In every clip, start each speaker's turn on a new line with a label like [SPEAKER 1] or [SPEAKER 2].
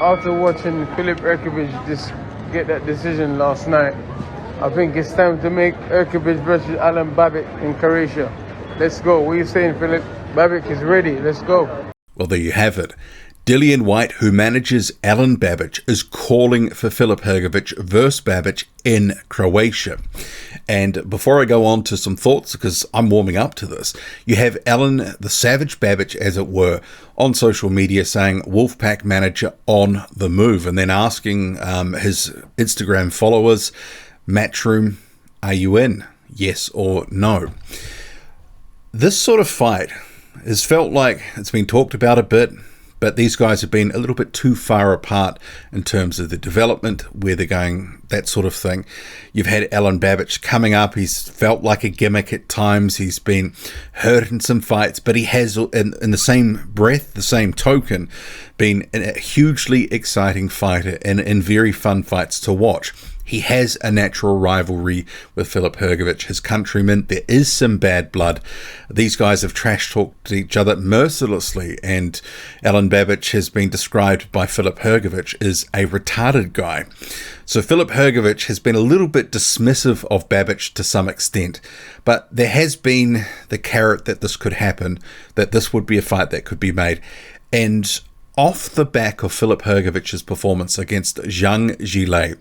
[SPEAKER 1] After watching Filip Hrgovic just get that decision last night, I think it's time to make Hrgovic versus Alen Babic in Croatia. Let's go. What are you saying, Filip? Babic is ready. Let's go.
[SPEAKER 2] Well, there you have it. Dillian Whyte, who manages Alen Babic, is calling for Filip Hrgovic versus Babic in Croatia. And before I go on to some thoughts, because I'm warming up to this, you have Alen, the Savage Babic, as it were, on social media saying Wolfpack manager on the move, and then asking his Instagram followers, Matchroom, are you in? Yes or no? This sort of fight has felt like it's been talked about a bit, but these guys have been a little bit too far apart in terms of the development, where they're going, that sort of thing. You've had Alen Babic coming up. He's felt like a gimmick at times. He's been hurt in some fights, but he has, in the same breath, the same token, been a hugely exciting fighter and in very fun fights to watch. He has a natural rivalry with Filip Hrgovic, his countryman. There is some bad blood. These guys have trash-talked each other mercilessly, and Alen Babic has been described by Filip Hrgovic as a retarded guy. So Filip Hrgovic has been a little bit dismissive of Babic to some extent, but there has been the carrot that this could happen, that this would be a fight that could be made. And off the back of Filip Hrgovic's performance against Zhang Zhilei,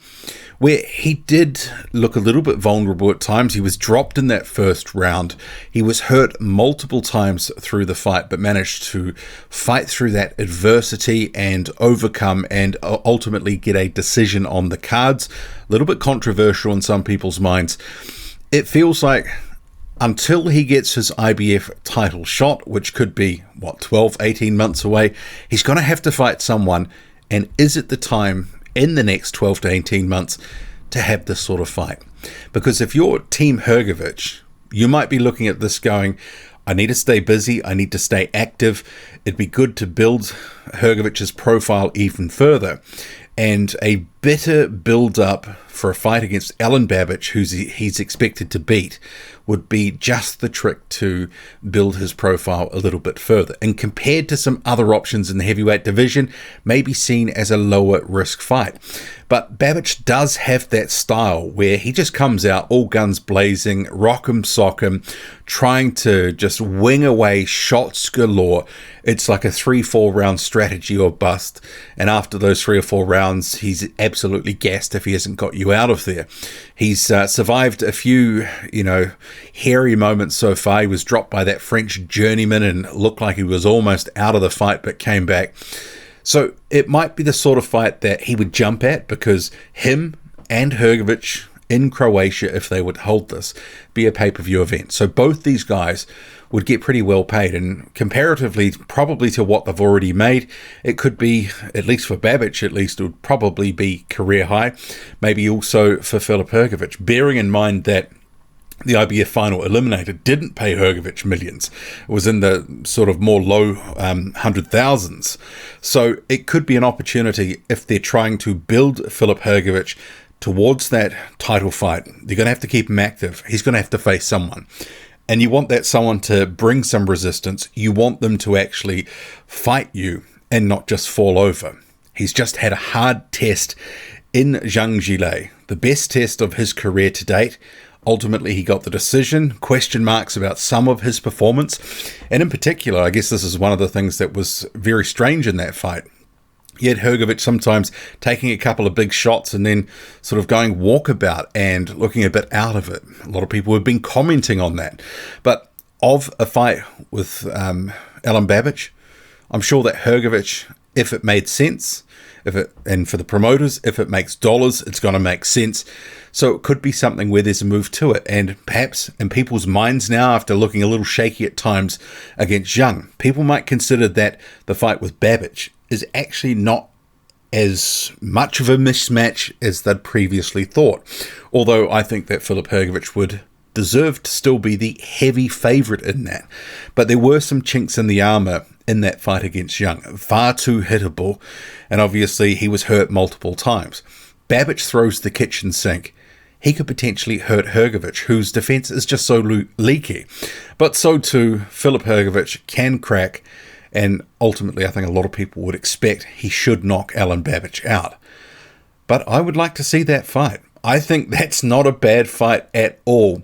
[SPEAKER 2] where he did look a little bit vulnerable at times. He was dropped in that first round. He was hurt multiple times through the fight, but managed to fight through that adversity and overcome and ultimately get a decision on the cards. A little bit controversial in some people's minds. It feels like until he gets his IBF title shot, which could be, 12, 18 months away, he's going to have to fight someone. And is it the time in the next 12 to 18 months to have this sort of fight? Because if you're Team Hrgovic, you might be looking at this going, I need to stay busy, I need to stay active. It'd be good to build Hrgovic's profile even further. And a better build-up for a fight against Alen Babic, who he's expected to beat, would be just the trick to build his profile a little bit further. And compared to some other options in the heavyweight division, may be seen as a lower risk fight. But Babic does have that style where he just comes out all guns blazing, rock 'em, sock 'em, trying to just wing away shots galore. It's like a 3-4 round strategy or bust. And after those 3 or 4 rounds, he's absolutely gassed if he hasn't got you out of there. He's survived a few, hairy moments so far. He was dropped by that French journeyman and looked like he was almost out of the fight, but came back. So it might be the sort of fight that he would jump at, because him and Hrgovic in Croatia, if they would hold this, be a pay-per-view event. So both these guys would get pretty well paid, and comparatively probably to what they've already made, it could be, at least for Babic, it would probably be career high. Maybe also for Filip Hrgovic, bearing in mind that the IBF final eliminator didn't pay Hrgovic millions. It was in the sort of more low 100,000s. So it could be an opportunity if they're trying to build Filip Hrgovic towards that title fight. They're going to have to keep him active. He's going to have to face someone. And you want that someone to bring some resistance. You want them to actually fight you and not just fall over. He's just had a hard test in Zhang Zhilei, the best test of his career to date. Ultimately, he got the decision. Question marks about some of his performance. And in particular, I guess this is one of the things that was very strange in that fight. You had Hrgovic sometimes taking a couple of big shots and then sort of going walkabout and looking a bit out of it. A lot of people have been commenting on that. But of a fight with Alen Babic, I'm sure that Hrgovic, if it made sense, and for the promoters, if it makes dollars, it's going to make sense. So it could be something where there's a move to it. And perhaps in people's minds now, after looking a little shaky at times against Zhang, people might consider that the fight with Babic is actually not as much of a mismatch as they'd previously thought. Although I think that Filip Hrgovic would deserve to still be the heavy favourite in that. But there were some chinks in the armour in that fight against Zhang. Far too hittable. And obviously he was hurt multiple times. Babic throws the kitchen sink. he could potentially hurt Hrgovic, whose defence is just so leaky. But so too, Filip Hrgovic can crack, and ultimately I think a lot of people would expect he should knock Alen Babic out. But I would like to see that fight. I think that's not a bad fight at all,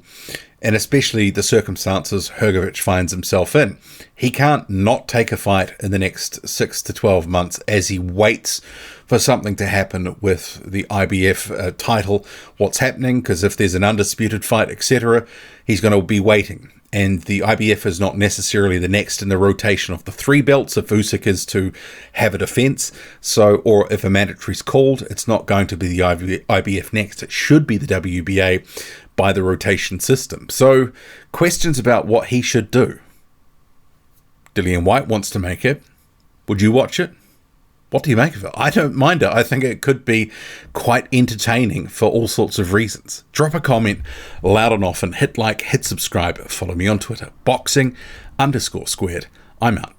[SPEAKER 2] and especially the circumstances Hrgovic finds himself in. He can't not take a fight in the next 6 to 12 months as he waits for something to happen with the IBF title, what's happening, because if there's an undisputed fight, etc., he's going to be waiting. And the IBF is not necessarily the next in the rotation of the 3 belts if Usyk is to have a defence. So, or if a mandatory's called, it's not going to be the IBF next. It should be the WBA by the rotation system. So, questions about what he should do. Dillian Whyte wants to make it. Would you watch it? What do you make of it? I don't mind it. I think it could be quite entertaining for all sorts of reasons. Drop a comment loud and often. Hit like, hit subscribe. Follow me on Twitter. Boxing_squared. I'm out.